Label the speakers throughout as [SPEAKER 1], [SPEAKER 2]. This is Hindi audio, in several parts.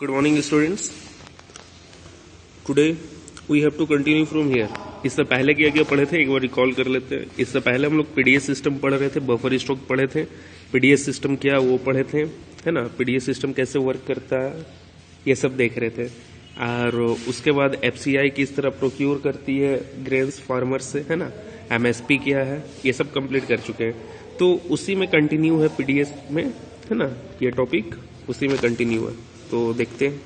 [SPEAKER 1] Good morning students. Today we have to continue from here. इससे पहले क्या पढ़े थे एक बार रिकॉल कर लेते हैं. इससे पहले हम लोग पीडीएस सिस्टम पढ़ रहे थे, बफर स्टॉक पढ़े थे, पीडीएस सिस्टम क्या वो पढ़े थे, है ना. पीडीएस सिस्टम कैसे वर्क करता है ये सब देख रहे थे. और उसके बाद एफसीआई किस तरह प्रोक्योर करती है ग्रेन्स फार्मर से, है ना. एमएसपी क्या है ये सब कंप्लीट कर चुके हैं. तो उसी में कंटिन्यू है पीडीएस में, है ना. ये टॉपिक उसी में कंटिन्यू है. तो देखते हैं.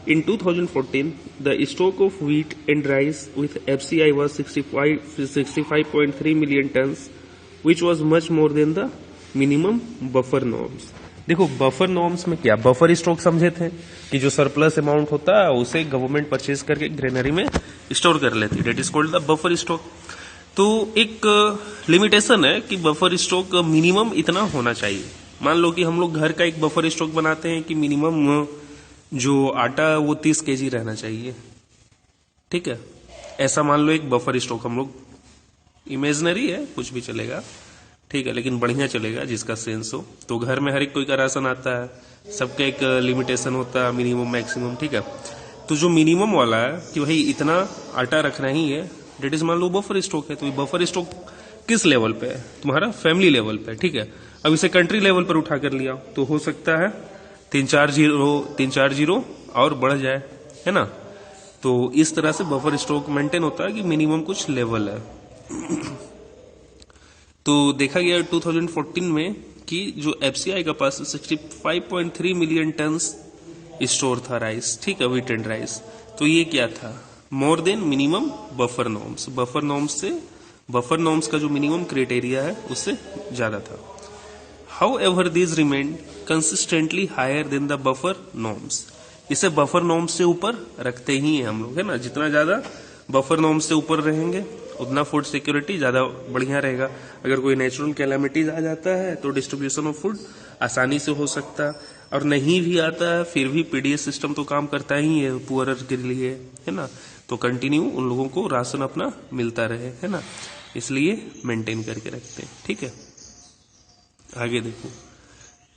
[SPEAKER 1] In 2014, the stock of wheat and rice with FCI was 65.3 million tons, which was much more than the minimum buffer norms. देखो बफर नॉर्म्स में क्या, बफर स्टॉक समझे थे कि जो सरप्लस अमाउंट होता है उसे गवर्नमेंट परचेज करके ग्रेनरी में स्टोर कर लेती है. That is called the buffer stock. तो एक लिमिटेशन है कि बफर स्टॉक मिनिमम इतना होना चाहिए. मान लो कि हम लोग घर का एक बफर स्टॉक बनाते हैं कि मिनिमम जो आटा वो 30 केजी रहना चाहिए. ठीक है, ऐसा मान लो एक बफर स्टॉक हम लोग, इमेजिनरी है कुछ भी चलेगा, ठीक है, लेकिन बढ़िया चलेगा जिसका सेंस हो. तो घर में हर एक कोई का राशन आता है, सबका एक लिमिटेशन होता है, मिनिमम मैक्सिमम. ठीक है, तो जो मिनिमम वाला है कि भाई इतना आटा रखना ही है, डेट इज मान लो बफर स्टॉक है. तो ये बफर स्टॉक किस लेवल पे है, तुम्हारा फैमिली लेवल पे. ठीक है, अब इसे कंट्री लेवल पर उठा कर लिया तो हो सकता है 3-4 जीरो और बढ़ जाए, है ना. तो इस तरह से बफर स्टॉक मेंटेन होता है कि मिनिमम कुछ लेवल है. तो देखा गया 2014 में कि जो एफसीआई का पास 65.3 मिलियन टन स्टोर था राइस. ठीक है, व्हीट एंड राइस. तो ये क्या था, more than minimum buffer norms. Buffer norms का जो मिनिमम क्राइटेरिया है उससे ज्यादा था. However, these remained consistently higher than the buffer norms. इसे बफर नॉर्म्स से ऊपर रखते ही हैं हम लोग, है ना. जितना ज्यादा बफर नॉर्म्स से ऊपर रहेंगे उतना फूड सिक्योरिटी ज्यादा बढ़िया रहेगा. अगर कोई नेचुरल कैलामिटीज आ जाता है तो डिस्ट्रीब्यूशन ऑफ फूड आसानी से हो सकता है. और नहीं भी आता है फिर भी पीडीएस सिस्टम तो काम करता ही है पुअरर के लिए, है ना. तो कंटिन्यू उन लोगों को राशन अपना मिलता रहे, है ना, इसलिए मेंटेन करके रखते हैं. ठीक है, आगे देखो.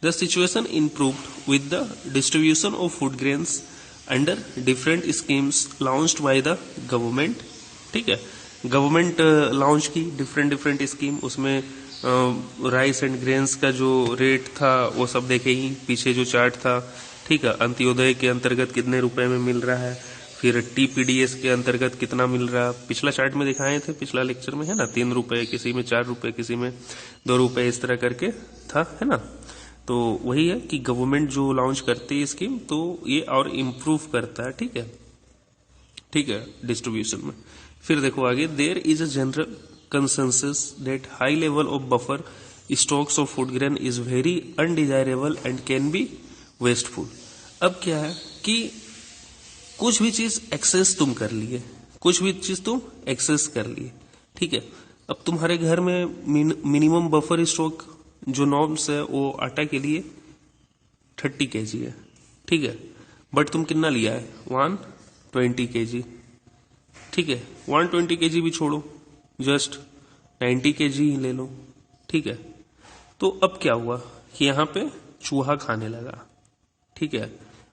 [SPEAKER 1] The situation improved with the distribution of food grains under different schemes launched by the government. ठीक है, गवर्नमेंट लॉन्च की डिफरेंट स्कीम. उसमें राइस एंड ग्रेन्स का जो रेट था वो सब देखे ही, पीछे जो चार्ट था. ठीक है, अंत्योदय के अंतर्गत कितने रुपए में मिल रहा है, फिर टीपीडीएस के अंतर्गत कितना मिल रहा है. पिछला चार्ट में दिखाए थे पिछला लेक्चर में, है ना. 3 रुपए, किसी में 4 रुपए, किसी में 2 रुपए, इस तरह करके था, है ना. तो वही है कि गवर्नमेंट जो लॉन्च करती है स्कीम तो ये और इम्प्रूव करता है. ठीक है, डिस्ट्रीब्यूशन में. फिर देखो आगे, there is a general consensus that high level of buffer stocks of food grain is very undesirable and can be wasteful. अब क्या है कि कुछ भी चीज एक्सेस तुम कर लिए, कुछ भी चीज तुम एक्सेस कर लिए. ठीक है, अब तुम्हारे घर में मिनिमम बफर स्टॉक जो नॉर्म्स है वो आटा के लिए 30 केजी है. ठीक है, बट तुम कितना लिया है, 120 केजी. ठीक है, 120 केजी भी छोड़ो, जस्ट 90 केजी ही ले लो. ठीक है, तो अब क्या हुआ कि यहाँ पे चूहा खाने लगा. ठीक है,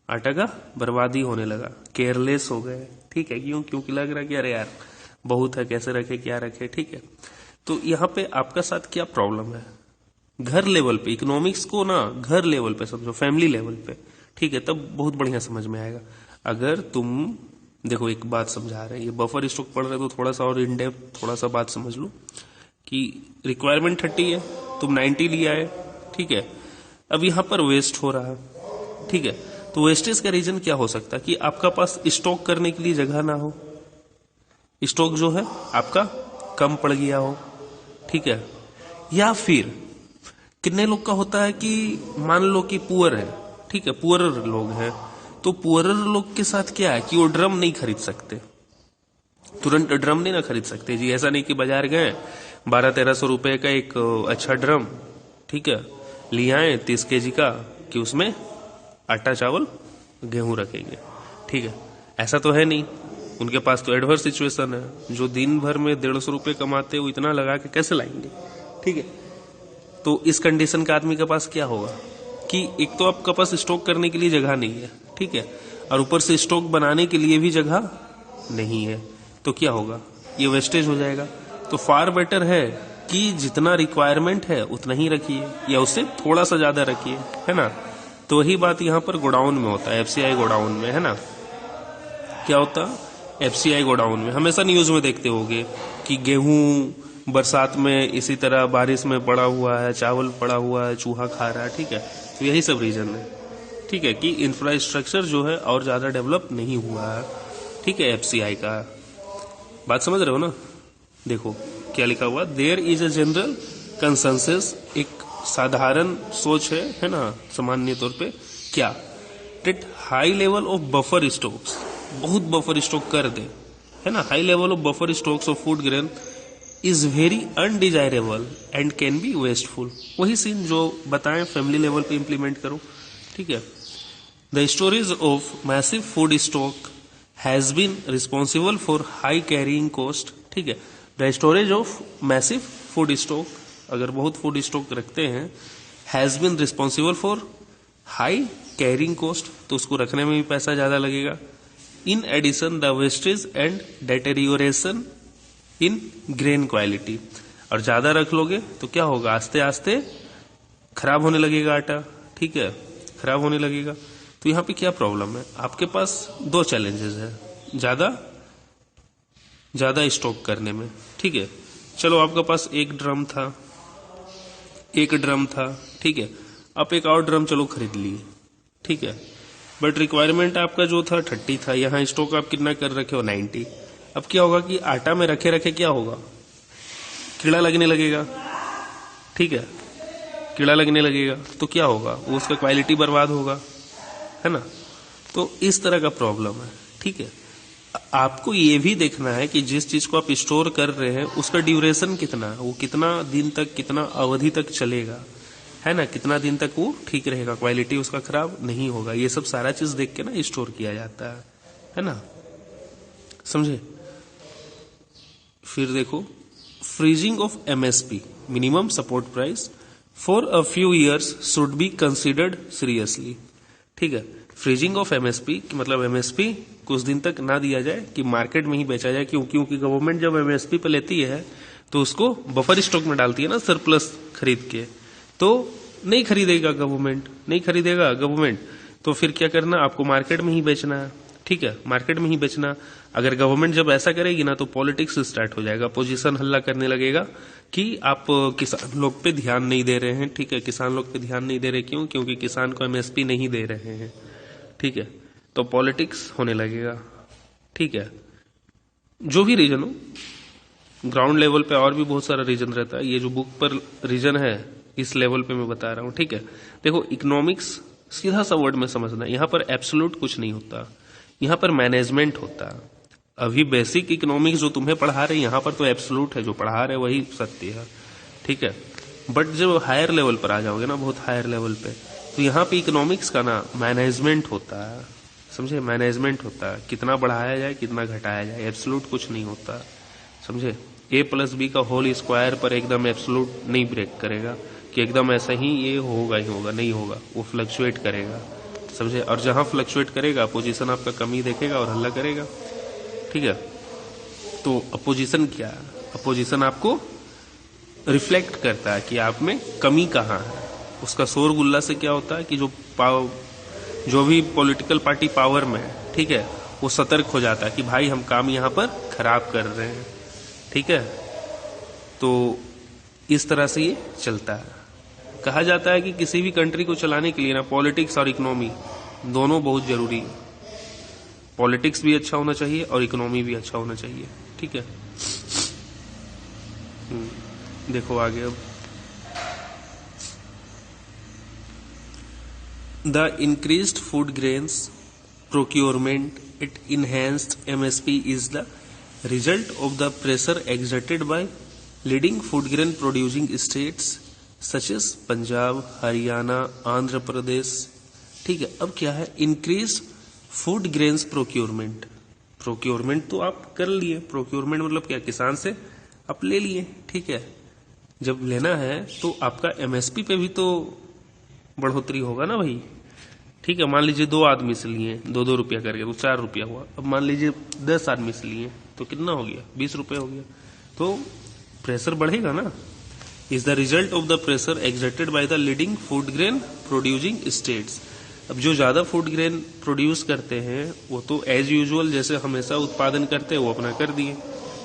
[SPEAKER 1] आटा का बर्बादी होने लगा, केयरलेस हो गए. ठीक है, क्योंकि लग रहा कि अरे यार बहुत है, कैसे रखे क्या रखे. ठीक है, तो यहाँ पे आपका साथ क्या प्रॉब्लम है, घर लेवल पे, इकोनॉमिक्स को ना घर लेवल पे समझो, फैमिली लेवल पे. ठीक है, तब बहुत बढ़िया समझ में आएगा. अगर तुम देखो एक बात समझा रहे हैं, ये बफर स्टॉक पढ़ रहे तो थोड़ा सा और इन डेप्थ थोड़ा सा बात समझ लो कि रिक्वायरमेंट 30 है, तुम 90 लिया है. ठीक है, अब यहाँ पर वेस्ट हो रहा है. ठीक है, तो वेस्टेज का रीजन क्या हो सकता है कि आपका पास स्टॉक करने के लिए जगह ना हो, स्टॉक जो है आपका कम पड़ गया हो. ठीक है, या फिर कितने लोग का होता है कि मान लो कि पुअर है. ठीक है, पुअरर लोग हैं, तो पुअरर लोग के साथ क्या है कि वो ड्रम नहीं खरीद सकते, तुरंत ड्रम नहीं ना खरीद सकते जी. ऐसा नहीं कि बाजार गए 1200-1300 रुपए का एक अच्छा ड्रम, ठीक है, ले आए 30 केजी का, कि उसमें आटा चावल गेहूं रखेंगे. ठीक है, ऐसा तो है नहीं. उनके पास तो एडवर्स सिचुएशन है, जो दिन भर में 150 रुपए कमाते वो इतना लगा के कैसे लाएंगे. ठीक है, तो इस कंडीशन का आदमी के पास क्या होगा कि एक तो आपके पास स्टॉक करने के लिए जगह नहीं है, ठीक है, और ऊपर से स्टॉक बनाने के लिए भी जगह नहीं है, तो क्या होगा, ये वेस्टेज हो जाएगा। तो फार बेटर है कि जितना रिक्वायरमेंट है उतना ही रखिए या उससे थोड़ा सा ज्यादा रखिए, है ना। तो वही बात यहाँ पर गोडाउन में होता है, एफसीआई गोडाउन में, है ना। क्या होता है, एफसीआई गोडाउन में हमेशा न्यूज में देखते होंगे कि गेहूं बरसात में इसी तरह बारिश में पड़ा हुआ है, चावल पड़ा हुआ है, चूहा खा रहा है, ठीक है। तो यही सब रीजन है, ठीक है, कि इंफ्रास्ट्रक्चर जो है और ज्यादा डेवलप नहीं हुआ है, ठीक है, एफसीआई का। बात समझ रहे हो ना। देखो क्या लिखा हुआ, there is a general consensus, एक साधारण सोच है ना, सामान्य तौर पे, क्या, that high level of buffer stocks, बहुत बफर स्टॉक कर दे, है ना, high level of buffer stocks of food grain is very undesirable and can be wasteful. वही सीन जो बताएं फैमिली लेवल पे इंप्लीमेंट करो, ठीक है। The storage of massive food stock has been responsible for high carrying cost, ठीक है। The storage of massive food stock, अगर बहुत फूड स्टॉक रखते हैं, has been responsible for high carrying cost, तो उसको रखने में भी पैसा ज्यादा लगेगा। In addition the wastage and deterioration in grain quality, और ज्यादा रख लोगे तो क्या होगा, आस्ते आस्ते खराब होने लगेगा आटा, ठीक है, खराब होने लगेगा। तो यहाँ पे क्या प्रॉब्लम है, आपके पास दो चैलेंजेस है ज्यादा स्टॉक करने में, ठीक है। चलो आपके पास एक ड्रम था, ठीक है, आप एक और ड्रम चलो खरीद लिए, ठीक है, बट रिक्वायरमेंट आपका जो था 30 था, यहाँ स्टॉक आप कितना कर रखे हो 90। अब क्या होगा कि आटा में रखे रखे क्या होगा, कीड़ा लगने लगेगा, ठीक है, कीड़ा लगने लगेगा, तो क्या होगा, वो उसका क्वालिटी बर्बाद होगा, है ना। तो इस तरह का प्रॉब्लम है, ठीक है। आपको ये भी देखना है कि जिस चीज को आप स्टोर कर रहे हैं उसका ड्यूरेशन कितना है, वो कितना दिन तक, कितना अवधि तक चलेगा, है ना, कितना दिन तक वो ठीक रहेगा, क्वालिटी उसका खराब नहीं होगा। ये सब सारा चीज देख के ना स्टोर किया जाता है ना, समझे। फिर देखो, freezing of MSP, minimum support price, for a few years should be considered seriously, ठीक है। फ्रीजिंग ऑफ एमएसपी मतलब एमएसपी कुछ दिन तक ना दिया जाए, कि मार्केट में ही बेचा जाए, क्योंकि गवर्नमेंट जब एमएसपी पे लेती है तो उसको बफर स्टॉक में डालती है ना, सरप्लस खरीद के, तो नहीं खरीदेगा गवर्नमेंट, तो फिर क्या करना, आपको मार्केट में ही बेचना है, ठीक है, मार्केट में ही बेचना। अगर गवर्नमेंट जब ऐसा करेगी ना तो पॉलिटिक्स स्टार्ट हो जाएगा, अपोजिशन हल्ला करने लगेगा कि आप किसान लोग पे ध्यान नहीं दे रहे हैं, ठीक है, किसान लोग पे ध्यान नहीं दे रहे, क्यों, क्योंकि किसान को एमएसपी नहीं दे रहे हैं, ठीक है, तो पॉलिटिक्स होने लगेगा, ठीक है। जो भी रीजन हो, ग्राउंड लेवल पे और भी बहुत सारा रीजन रहता है, ये जो बुक पर रीजन है इस लेवल पे मैं बता रहा हूं, ठीक है। देखो इकोनॉमिक्स सीधा सा वर्ड में समझना, यहाँ पर एब्सोल्यूट कुछ नहीं होता, यहाँ पर मैनेजमेंट होता है। अभी बेसिक इकोनॉमिक्स जो तुम्हें पढ़ा रहे, यहाँ पर तो एब्सोल्यूट है, जो पढ़ा रहे वही सत्य है, ठीक है। बट जब हायर लेवल पर आ जाओगे ना, बहुत हायर लेवल पे, तो यहाँ पे इकोनॉमिक्स का ना मैनेजमेंट होता है, समझे, मैनेजमेंट होता है, कितना बढ़ाया जाए कितना घटाया जाए, एब्सोल्यूट कुछ नहीं होता, समझे। a+b का होल स्क्वायर पर एकदम एब्सोल्यूट नहीं ब्रेक करेगा कि एकदम ऐसा ही ये होगा ही होगा, नहीं होगा, वो फ्लक्चुएट करेगा, समझे। और जहां फ्लक्चुएट करेगा अपोजिशन आपका कमी देखेगा और हल्ला करेगा, ठीक है। तो अपोजिशन क्या है, अपोजिशन आपको रिफ्लेक्ट करता है कि आप में कमी कहाँ है। उसका शोरगुल्ला से क्या होता है कि जो भी पॉलिटिकल पार्टी पावर में है, ठीक है, वो सतर्क हो जाता है कि भाई हम काम यहाँ पर खराब कर रहे हैं, ठीक है। तो इस तरह से ये चलता है। कहा जाता है कि किसी भी कंट्री को चलाने के लिए ना पॉलिटिक्स और इकोनॉमी दोनों बहुत जरूरी है, पॉलिटिक्स भी अच्छा होना चाहिए और इकोनॉमी भी अच्छा होना चाहिए, ठीक है। देखो आगे अब, the increased food grains procurement at enhanced MSP is the result of the pressure exerted by leading food grain producing states such as Punjab, Haryana, Andhra Pradesh, ठीक है। अब क्या है, increase food grains procurement, procurement तो आप कर लिए, प्रोक्योरमेंट मतलब क्या, किसान से आप ले लिए, ठीक है। जब लेना है तो आपका एमएसपी पे भी तो बढ़ोतरी होगा ना भाई, ठीक है, मान लीजिए 2 आदमी से लिए 2-2 रुपया करके तो 4 रुपया हुआ। अब मान लीजिए 10 आदमी से लिए तो कितना हो गया, 20 रुपये हो गया। तो प्रेशर बढ़ेगा ना। Is the result of the pressure exerted by the leading food grain producing states. अब जो ज्यादा फूड ग्रेन प्रोड्यूस करते हैं वो तो एज यूजुअल जैसे हमेशा उत्पादन करते हैं वो अपना कर दिए।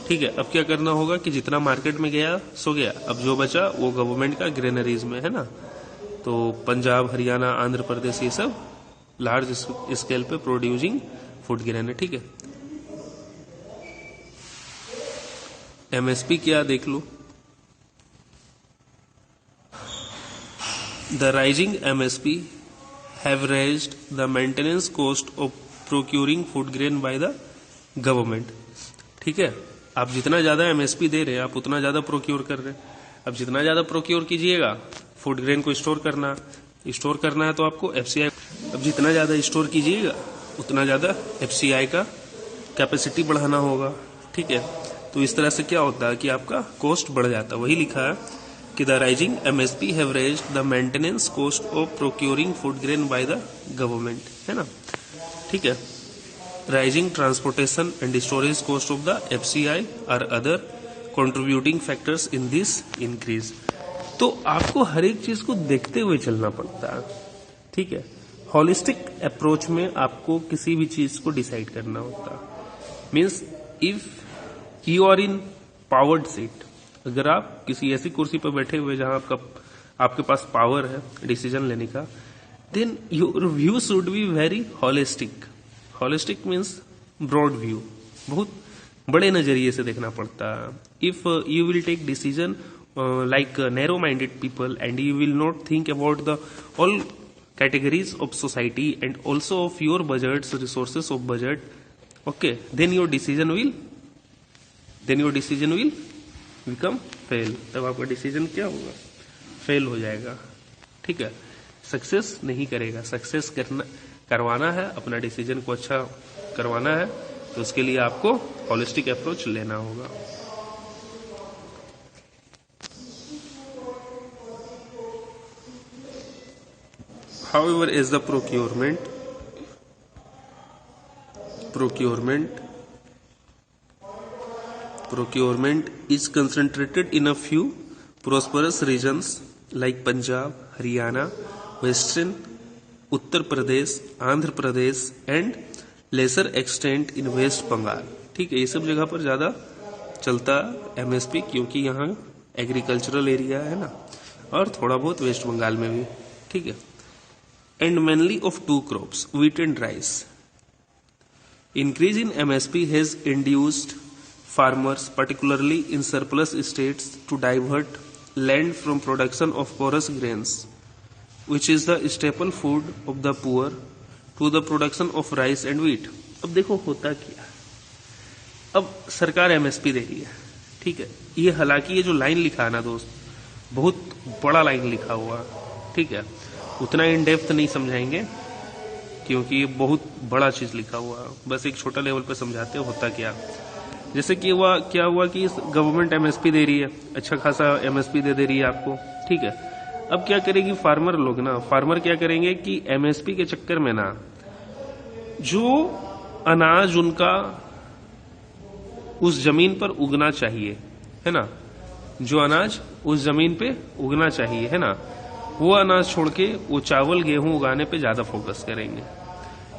[SPEAKER 1] ठीक है, अब क्या करना होगा कि जितना मार्केट में गया सो गया, अब जो बचा वो गवर्नमेंट का ग्रेनरीज में है ना। तो पंजाब, हरियाणा, आंध्र प्रदेश ये सब लार्ज स्केल पे प्रोड्यूसिंग फूड ग्रेन है। ठीक है, एमएसपी क्या देख लो। The rising MSP have raised the maintenance cost of procuring food grain by the government. ठीक है, आप जितना ज्यादा एमएसपी दे रहे हैं आप उतना ज्यादा प्रोक्योर कर रहे हैं। अब जितना ज्यादा प्रोक्योर कीजिएगा, फूड ग्रेन को स्टोर करना है तो आपको एफसीआई, अब जितना ज्यादा स्टोर कीजिएगा उतना ज्यादा एफसीआई का कैपेसिटी बढ़ाना होगा। ठीक है, तो इस तरह से क्या होता है कि आपका कॉस्ट बढ़ जाता है। वही लिखा है कि the rising MSP have raised the maintenance cost of procuring food grain by the government, है ना। ठीक है, rising transportation and storage cost of the FCI are other contributing factors in this increase. तो आपको हर एक चीज को देखते हुए चलना पड़ता है। ठीक है, होलिस्टिक अप्रोच में आपको किसी भी चीज को डिसाइड करना होता है। Means if you are in powered seat, अगर आप किसी ऐसी कुर्सी पर बैठे हुए जहां आपके पास पावर है डिसीजन लेने का, then your view should be very holistic. Holistic means broad view, बहुत बड़े नजरिए से देखना पड़ता है। If you will take decision like narrow-minded people and you will not think about the all categories of society and also of your budgets, resources of budget, okay, then your decision will become fail। तब आपका डिसीजन क्या होगा, फेल हो जाएगा। ठीक है, सक्सेस नहीं करेगा। सक्सेस करवाना है, अपना डिसीजन को अच्छा करवाना है तो उसके लिए आपको होलिस्टिक अप्रोच लेना होगा। However, as the procurement is concentrated in a few prosperous regions like Punjab, Haryana, Western Uttar Pradesh, Andhra Pradesh and lesser extent in West Bengal। ठीक है, ये सब जगह पर ज्यादा चलता एमएसपी क्योंकि यहाँ एग्रीकल्चरल एरिया है ना, और थोड़ा बहुत वेस्ट बंगाल में भी। ठीक है, and mainly of 2 crops, wheat and rice. Increase in MSP has induced farmers, particularly in surplus states, to divert land from production of coarse grains, which is the staple food of the poor, to the production of rice and wheat। अब देखो होता क्या, अब सरकार एमएसपी दे रही है। ठीक है, ये हालांकि ये जो लाइन लिखा है ना दोस्त, बहुत बड़ा लाइन लिखा हुआ। ठीक है, उतना इन डेप्थ नहीं समझाएंगे क्योंकि ये बहुत बड़ा चीज लिखा हुआ है, बस एक छोटा लेवल पे समझाते होता क्या। जैसे कि क्या हुआ कि गवर्नमेंट एमएसपी दे रही है, अच्छा खासा एमएसपी दे रही है आपको। ठीक है, अब क्या करेगी फार्मर लोग ना, फार्मर क्या करेंगे कि एमएसपी के चक्कर में ना जो अनाज उनका उस जमीन पर उगना चाहिए, है ना, जो अनाज उस जमीन पे उगना चाहिए, है ना, वो अनाज छोड़ के वो चावल गेहूं उगाने पे ज्यादा फोकस करेंगे।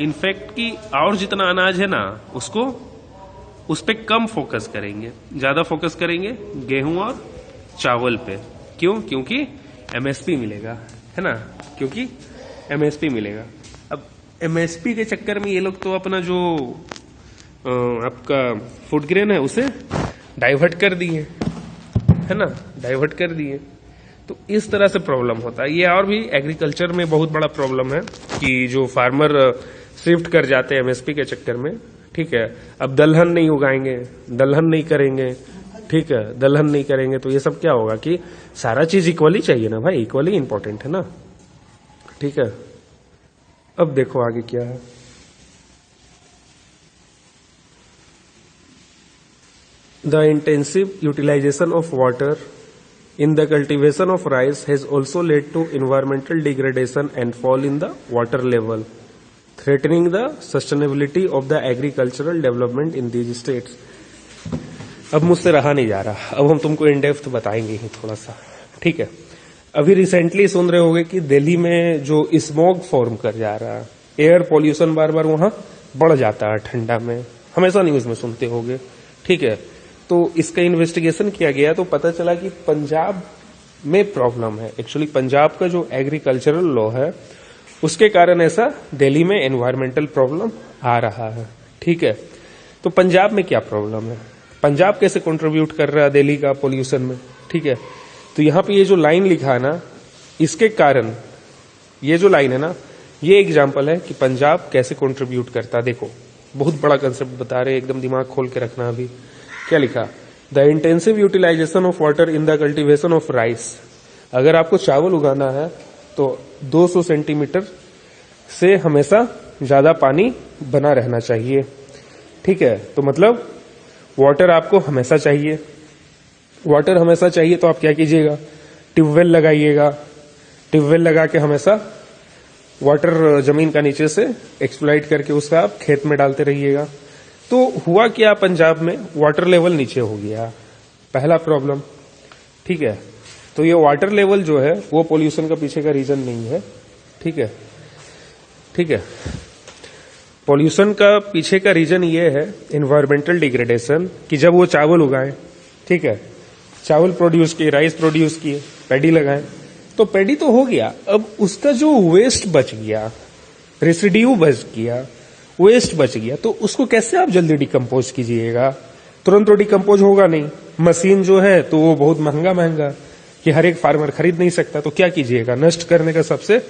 [SPEAKER 1] इनफैक्ट कि और जितना अनाज है ना उसको उस पे कम फोकस करेंगे, ज्यादा फोकस करेंगे गेहूं और चावल पे। क्यों? क्योंकि एमएसपी मिलेगा, है ना, क्योंकि एमएसपी मिलेगा। अब एमएसपी के चक्कर में ये लोग तो अपना जो आपका फूड ग्रेन है उसे डाइवर्ट कर दिए, है ना, डाइवर्ट कर दिए। तो इस तरह से प्रॉब्लम होता है। ये और भी एग्रीकल्चर में बहुत बड़ा प्रॉब्लम है कि जो फार्मर शिफ्ट कर जाते हैं एमएसपी के चक्कर में। ठीक है, अब दलहन नहीं उगाएंगे, दलहन नहीं करेंगे, ठीक है, दलहन नहीं करेंगे तो ये सब क्या होगा कि सारा चीज इक्वली चाहिए ना भाई, इक्वली इंपॉर्टेंट है ना। ठीक है, अब देखो आगे क्या है। The intensive utilization of water in the cultivation of rice has also led to environmental degradation and fall in the water level, threatening the sustainability of the agricultural development in these states. अब मुझसे रहा नहीं जा रहा, अब हम तुमको इन डेप्थ बताएंगे ही थोड़ा सा, ठीक है। अभी रिसेंटली सुन रहे होगे कि दिल्ली में जो स्मॉग फॉर्म कर जा रहा है, एयर पॉल्यूशन बार बार वहां बढ़ जाता है ठंडा में, हमेशा न्यूज में सुनते होगे, ठीक है। तो इसका इन्वेस्टिगेशन किया गया तो पता चला कि पंजाब में प्रॉब्लम है। एक्चुअली पंजाब का जो एग्रीकल्चरल लॉ है उसके कारण ऐसा दिल्ली में एनवायरमेंटल प्रॉब्लम आ रहा है, ठीक है। तो पंजाब में क्या प्रॉब्लम है, पंजाब कैसे कंट्रीब्यूट कर रहा है दिल्ली का पोल्यूशन में, ठीक है। तो यहां पे ये जो लाइन लिखा है ना, इसके कारण ये जो लाइन है ना, ये एग्जाम्पल है कि पंजाब कैसे कंट्रीब्यूट करता है। देखो बहुत बड़ा कंसेप्ट बता रहे, एकदम दिमाग खोल के रखना। अभी क्या लिखा, the intensive utilisation of water in the cultivation of rice. अगर आपको चावल उगाना है तो 200 सेंटीमीटर से हमेशा ज्यादा पानी बना रहना चाहिए, ठीक है। तो मतलब वाटर आपको हमेशा चाहिए, वाटर हमेशा चाहिए तो आप क्या कीजिएगा, ट्यूबवेल लगाइएगा, ट्यूबवेल लगा के हमेशा वाटर जमीन का नीचे से एक्सप्लॉइट करके उसका आप खेत में डालते रहिएगा। तो हुआ क्या, पंजाब में वाटर लेवल नीचे हो गया, पहला प्रॉब्लम, ठीक है। तो ये वाटर लेवल जो है वो पोल्यूशन का पीछे का रीजन नहीं है, ठीक है, ठीक है। पोल्यूशन का पीछे का रीजन ये है एनवायरमेंटल डिग्रेडेशन, कि जब वो चावल उगाए, ठीक है, चावल प्रोड्यूस किए, राइस प्रोड्यूस किए, पैडी लगाए, तो पैडी तो हो गया, अब उसका जो वेस्ट बच गया, रेसिड्यू बच गया, वेस्ट बच गया, तो उसको कैसे आप जल्दी डिकम्पोज कीजिएगा, तुरंत तो डिकम्पोज होगा नहीं। मशीन जो है तो वो बहुत महंगा कि हर एक फार्मर खरीद नहीं सकता, तो क्या कीजिएगा, नष्ट करने का सबसे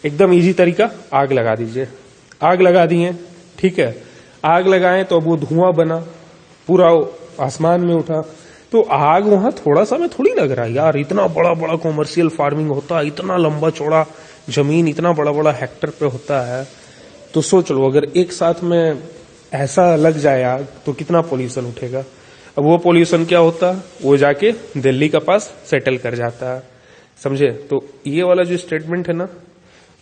[SPEAKER 1] एकदम इजी तरीका आग लगा दीजिए। आग लगा दिए, ठीक है, आग लगाएं तो अब वो धुआं बना, पूरा आसमान में उठा, तो आग वहां थोड़ा सा में थोड़ी लग रहा है यार, इतना बड़ा बड़ा कॉमर्शियल फार्मिंग होता है, इतना लंबा चौड़ा जमीन, इतना बड़ा बड़ा हेक्टर पे होता है। तो सोच लो अगर एक साथ में ऐसा लग जाए आग तो कितना पोल्यूशन उठेगा। अब वो पोल्यूशन क्या होता, वो जाके दिल्ली का पास सेटल कर जाता है, समझे। तो ये वाला जो स्टेटमेंट है ना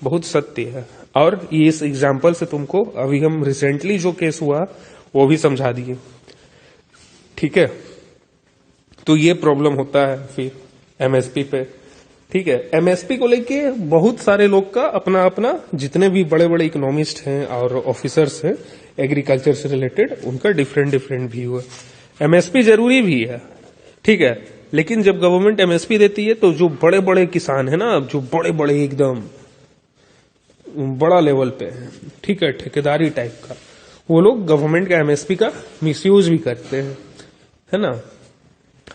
[SPEAKER 1] बहुत सत्य है, और ये इस एग्जाम्पल से तुमको अभी हम रिसेंटली जो केस हुआ वो भी समझा दिए, ठीक है। तो ये प्रॉब्लम होता है फिर एमएसपी पे, ठीक है। एमएसपी को लेके बहुत सारे लोग का अपना अपना, जितने भी बड़े बड़े इकोनॉमिस्ट हैं और ऑफिसर्स हैं एग्रीकल्चर से रिलेटेड, उनका डिफरेंट व्यू है। एमएसपी जरूरी भी है, ठीक है, लेकिन जब गवर्नमेंट एमएसपी देती है तो जो बड़े बड़े किसान है ना, जो बड़े बड़े एकदम बड़ा लेवल पे है, ठीक है, ठेकेदारी टाइप का, वो लोग गवर्नमेंट का एमएसपी का मिसयूज भी करते हैं, है ना,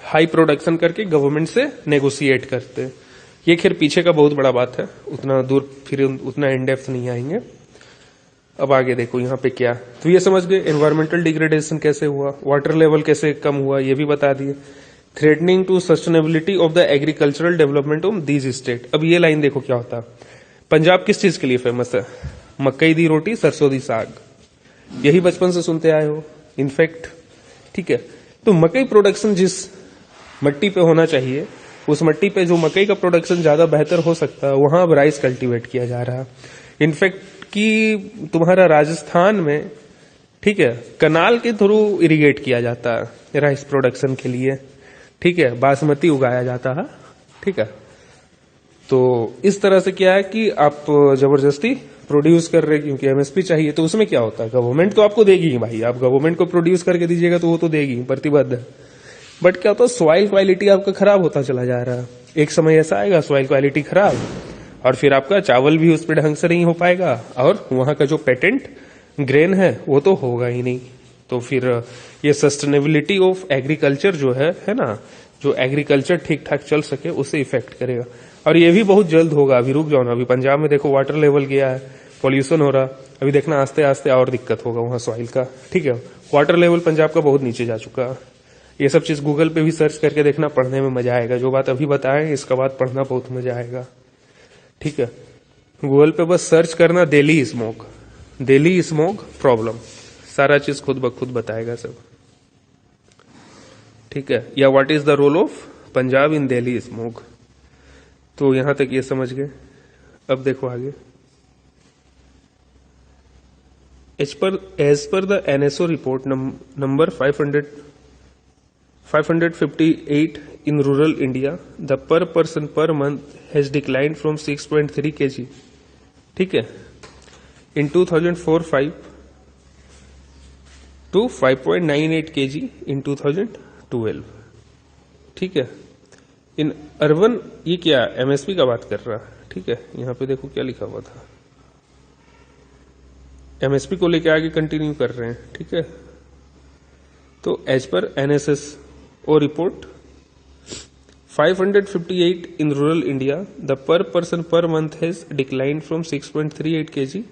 [SPEAKER 1] हाई प्रोडक्शन करके गवर्नमेंट से नेगोशिएट करते हैं। ये खैर पीछे का बहुत बड़ा बात है, उतना दूर फिर उतना इन डेप्थ नहीं आएंगे। अब आगे देखो यहाँ पे क्या, तो ये समझ गए एनवायरमेंटल डिग्रेडेशन कैसे हुआ, वाटर लेवल कैसे कम हुआ, ये भी बता दिए। Threatening to sustainability of the agricultural development of these state. अब ये लाइन देखो क्या होता, पंजाब किस चीज के लिए फेमस है, मकई दी रोटी सरसों दी साग, यही बचपन से सुनते आए हो इनफैक्ट, ठीक है। तो मकई प्रोडक्शन जिस मट्टी पे होना चाहिए, उस मट्टी पे जो मकई का प्रोडक्शन ज्यादा बेहतर हो सकता है, वहां अब राइस कल्टीवेट किया जा रहा है। इनफैक्ट कि तुम्हारा राजस्थान में, ठीक है, कनाल के थ्रू इरिगेट किया जाता है राइस प्रोडक्शन के लिए, ठीक है, बासमती उगाया जाता है, ठीक है। तो इस तरह से क्या है कि आप जबरदस्ती प्रोड्यूस कर रहे, क्योंकि एमएसपी चाहिए, तो उसमें क्या होता है, गवर्नमेंट तो आपको देगी ही भाई, आप गवर्नमेंट को प्रोड्यूस करके दीजिएगा तो वो तो देगी, प्रतिबद्ध है। बट क्या होता है, सॉइल क्वालिटी आपका खराब होता चला जा रहा है, एक समय ऐसा आएगा सॉइल क्वालिटी खराब, और फिर आपका चावल भी उस पर ढंग से नहीं हो पाएगा, और वहां का जो पेटेंट ग्रेन है वो तो होगा ही नहीं। तो फिर ये सस्टेनेबिलिटी ऑफ एग्रीकल्चर जो है ना, जो एग्रीकल्चर ठीक ठाक चल सके उसे इफेक्ट करेगा, और ये भी बहुत जल्द होगा। अभी रुक जाओ ना, अभी पंजाब में देखो वाटर लेवल गया है, पॉल्यूशन हो रहा, अभी देखना आस्ते आस्ते और दिक्कत होगा वहां सॉइल का, ठीक है। वाटर लेवल पंजाब का बहुत नीचे जा चुका है, ये सब चीज गूगल पे भी सर्च करके देखना, पढ़ने में मजा आएगा। जो बात अभी बताएं इसका बात पढ़ना बहुत मजा आएगा, ठीक है। गूगल पे बस सर्च करना दिल्ली स्मोग प्रॉब्लम, सारा चीज खुद ब खुद बताएगा सब, ठीक है। या what is the role of Punjab in Delhi smoke. तो यहां तक ये समझ गए। अब देखो आगे। As per the NSO report number 558 in rural India, the per person per month has declined from 6.3 kg, ठीक है, in 2004-5 to 5.98 kg in 2012, ठीक है। इन अर्बन, ये क्या एमएसपी का बात कर रहा, ठीक है। यहां पे देखो क्या लिखा हुआ था, एमएसपी को लेके आगे कंटिन्यू कर रहे हैं, ठीक है। तो एज पर एनएसएस और report 558 in rural India, the per person per month has declined from 6.38 kg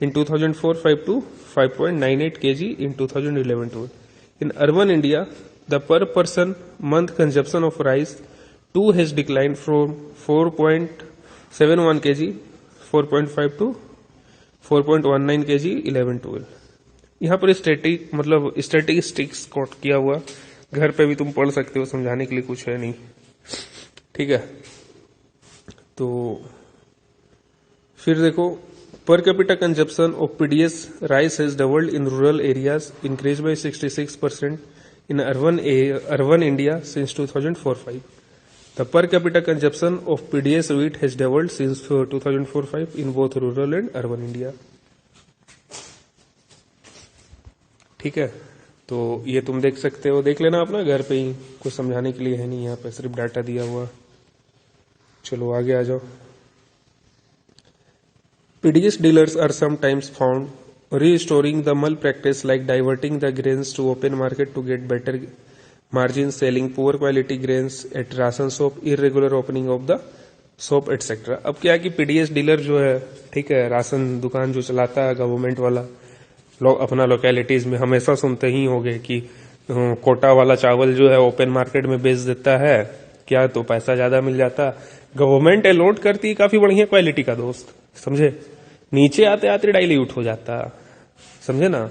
[SPEAKER 1] in 2004-5 to 5.98 kg in 2011-12. In urban India, the per person month consumption of rice too has declined from 4.71 kg 4.5 to 4.19 kg 11-12. यहाँ पर स्टैटिस्टिक्स कोट किया हुआ, घर पे भी तुम पढ़ सकते हो, समझाने के लिए कुछ है नहीं, ठीक है। तो फिर देखो, per capita consumption of PDS rice has doubled in rural areas, increase by 66% in urban India since 2004-5। The per capita consumption of PDS wheat has doubled since 2004-5 in both rural and urban India, ठीक है। तो ये तुम देख सकते हो, देख लेना अपना घर पे ही, कुछ समझाने के लिए है नहीं, यहाँ पे सिर्फ डाटा दिया हुआ। चलो आगे आ जाओ। PDS dealers are sometimes found restoring the malpractice like diverting the grains to open market to get better margin, selling poor quality grains at ration shop, irregular opening of the shop etcetera. अब क्या है कि पीडीएस डीलर जो है, ठीक है, राशन दुकान जो चलाता है गवर्नमेंट वाला, लोग अपना लोकेलिटीज में हमेशा सुनते ही होंगे कि कोटा वाला चावल जो है ओपन मार्केट में बेच देता है, क्या तो पैसा ज्यादा मिल जाता, गवर्नमेंट अलॉट करती है काफी बढ़िया क्वालिटी का दोस्त, समझे। नीचे आते आते डाइल्यूट हो जाता, समझे ना,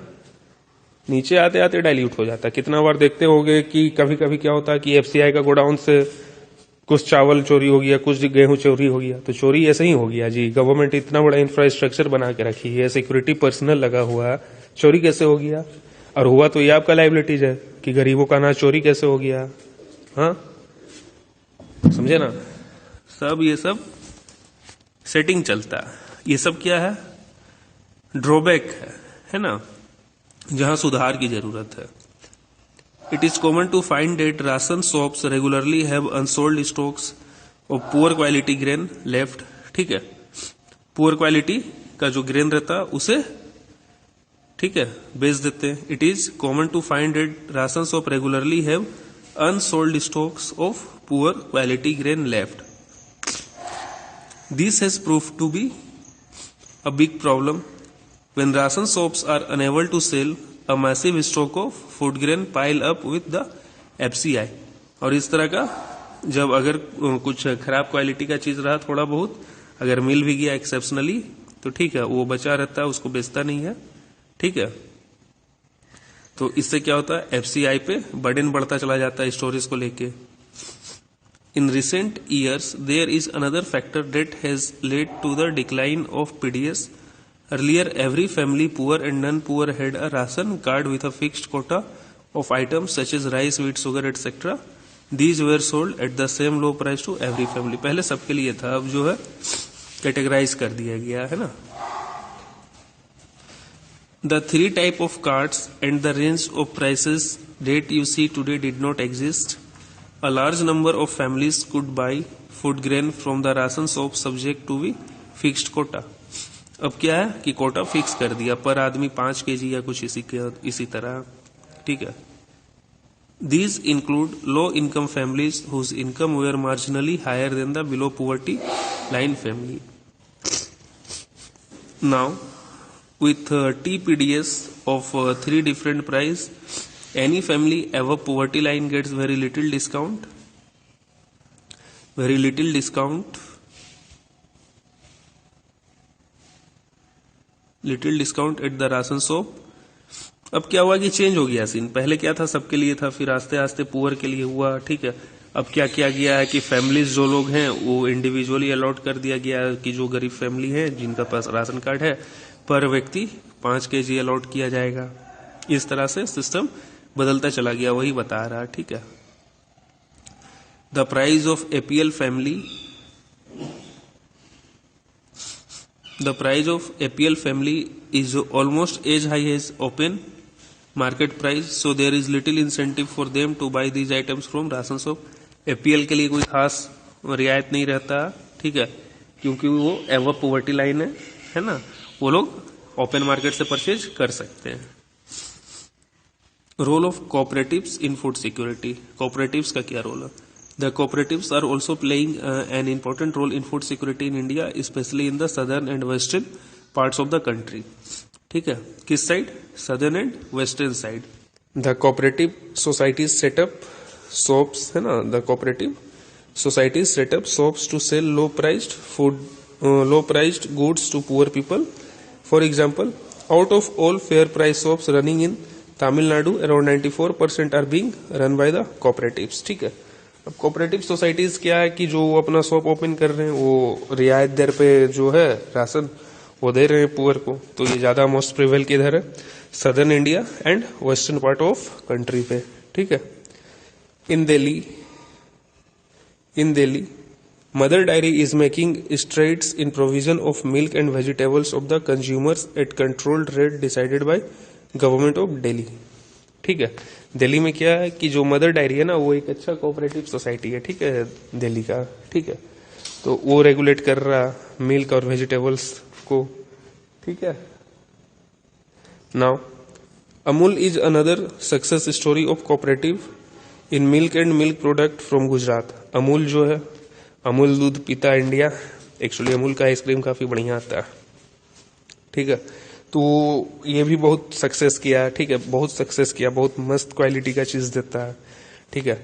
[SPEAKER 1] नीचे आते आते डाइल्यूट हो जाता। कितना बार देखते होंगे कि कभी कभी क्या होता है कि एफसीआई का गोडाउन से कुछ चावल चोरी हो गया, कुछ गेहूं चोरी हो गया, तो चोरी ऐसे ही हो गया जी। गवर्नमेंट इतना बड़ा इंफ्रास्ट्रक्चर बना के रखी है, सिक्योरिटी पर्सनल लगा हुआ है, चोरी कैसे हो गया? और हुआ तो ये आपका लाइबिलिटीज है कि गरीबों का अनाज चोरी कैसे हो गया, हाँ, समझे ना। ये सब सेटिंग चलता है, ये सब क्या है, ड्रॉबैक है ना, जहां सुधार की जरूरत है। It is common to find that ration shops regularly have unsold stocks of poor quality grain left, ठीक है। पुअर क्वालिटी का जो ग्रेन रहता है उसे, ठीक है, बेच देते हैं। It is common to find that ration shop regularly have unsold stocks of poor quality grain left. This has proved to be a big problem when ration shops are unable to sell a massive stock of food grain pile up with the FCI। और इस तरह का जब अगर कुछ खराब क्वालिटी का चीज रहा थोड़ा बहुत, अगर मिल भी गया एक्सेप्शनली, तो ठीक है, वो बचा रहता है, उसको बेचता नहीं है, ठीक है। तो इससे क्या होता है, एफसीआई पे बर्डन बढ़ता चला जाता है स्टोरेज को लेके। In recent years there is another factor that has led to the decline of PDS. Earlier, every family, poor and non-poor, had a ration card with a fixed quota of items such as rice, wheat, sugar, etc. These were sold at the same low price to every family। पहले सबके लिए था, अब जो है कैटेगराइज कर दिया गया है ना। The three type of cards and the range of prices that you see today did not exist. A large number of families could buy food grain from the ration shop subject to be fixed quota। अब क्या है कि कोटा फिक्स कर दिया, पर आदमी 5 kg या कुछ इसी तरह, ठीक है। These include low income families whose income were marginally higher than the below poverty line family। Now, with TPDS of 3 different price, any family above poverty line gets very little discount at the ration shop. अब क्या हुआ कि चेंज हो गया सीन, पहले क्या था सबके लिए था, फिर आस्ते आस्ते पुअर के लिए हुआ, ठीक है। अब क्या किया गया है कि फैमिलीज जो लोग हैं वो इंडिविजुअली अलॉट कर दिया गया है कि जो गरीब फैमिली है जिनका पास राशन कार्ड है पर व्यक्ति 5 kg अलॉट किया जाएगा। इस तरह से सिस्टम बदलता चला गया, वही बता रहा। ठीक है, the price of APL family is almost as high as open market price, so there is little incentive for them to buy these items from ration shop. APL के लिए कोई खास रियायत नहीं रहता, ठीक है, क्योंकि वो एवर पॉवर्टी लाइन है ना, वो लोग ओपन मार्केट से परचेज कर सकते हैं। Role of cooperatives in food security, cooperatives का क्या रोल है? The cooperatives are also playing an important role in food security in India, especially in the southern and western parts of the country. ठीक है, किस side? southern and western side. The cooperative societies set up shops, है ना, the cooperative societies set up shops to sell low priced goods to poor people. For example, out of all fair price shops running in Tamil Nadu, around 94% are being run by the cooperatives. ठीक है, अब कोऑपरेटिव सोसाइटीज क्या है कि जो अपना शॉप ओपन कर रहे हैं वो रियायत दर पे जो है राशन वो दे रहे हैं पुअर को, तो ये ज्यादा मोस्ट प्रिवेल किधर है? Southern India and western part of country पे। ठीक है, in Delhi Mother Dairy is making strides in provision of milk and vegetables of the consumers at controlled rate decided by government of Delhi. ठीक है, दिल्ली में क्या है कि जो मदर डायरी है ना वो एक अच्छा कोऑपरेटिव सोसाइटी है, ठीक है, दिल्ली का। ठीक है, तो वो रेगुलेट कर रहा मिल्क और वेजिटेबल्स को। ठीक है, now Amul is another success story of cooperative in milk and milk product from Gujarat. Amul जो है, अमूल दूध पीता इंडिया, एक्चुअली अमूल का आइसक्रीम काफी बढ़िया आता है। ठीक है, तो ये भी बहुत सक्सेस किया। ठीक है, बहुत सक्सेस किया, बहुत मस्त क्वालिटी का चीज देता है। ठीक है,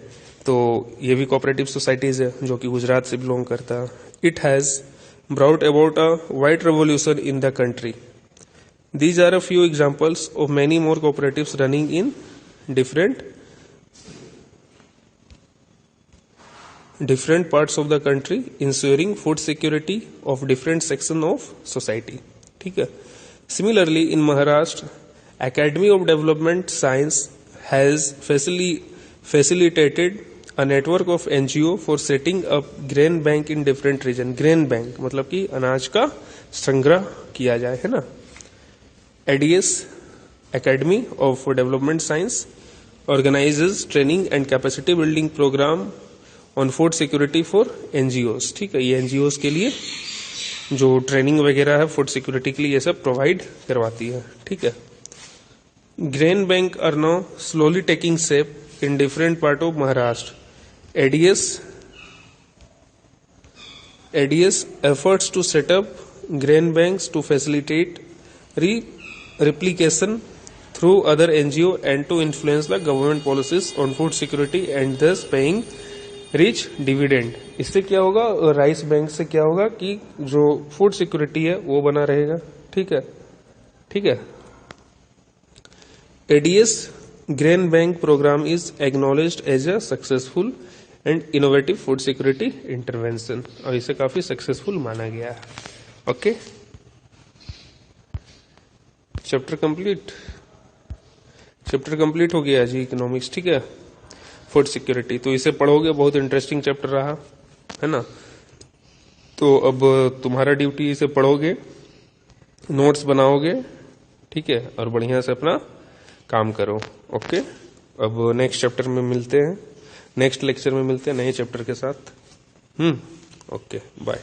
[SPEAKER 1] तो ये भी कोऑपरेटिव सोसाइटीज है जो कि गुजरात से बिलोंग करता है। It has brought about a wide revolution in the country. These are a few examples of many more cooperatives running in different parts of the country, ensuring food security of different section of society. ठीक है, similarly in Maharashtra, Academy of Development Science has facilitated a network of NGO for setting up grain bank in different region. grain bank मतलब कि अनाज का संग्रह किया जाए, है ना। ADS Academy of Development Science organizes training and capacity building program on food security for NGOs. ठीक है, ये एनजीओस के लिए जो ट्रेनिंग वगैरह है फूड सिक्योरिटी के लिए ये सब प्रोवाइड करवाती है। ठीक है, grain bank are now slowly taking shape in different part of Maharashtra. ADS efforts to set up grain banks to facilitate replication through other NGO and to influence the government policies on food security and thus paying rich dividend. इससे क्या होगा, राइस बैंक से क्या होगा कि जो फूड सिक्योरिटी है वो बना रहेगा। ठीक है, ठीक है। ADS grain bank program is acknowledged as a successful and innovative food security intervention, और इसे काफी सक्सेसफुल माना गया है। ओके, चैप्टर कंप्लीट हो गया जी इकोनॉमिक्स। ठीक है, फूड सिक्योरिटी, तो इसे पढ़ोगे, बहुत इंटरेस्टिंग चैप्टर रहा, है ना। तो अब तुम्हारा ड्यूटी इसे पढ़ोगे, नोट्स बनाओगे, ठीक है, और बढ़िया से अपना काम करो। ओके, अब नेक्स्ट चैप्टर में मिलते हैं, नेक्स्ट लेक्चर में मिलते हैं नए चैप्टर के साथ। Okay, bye.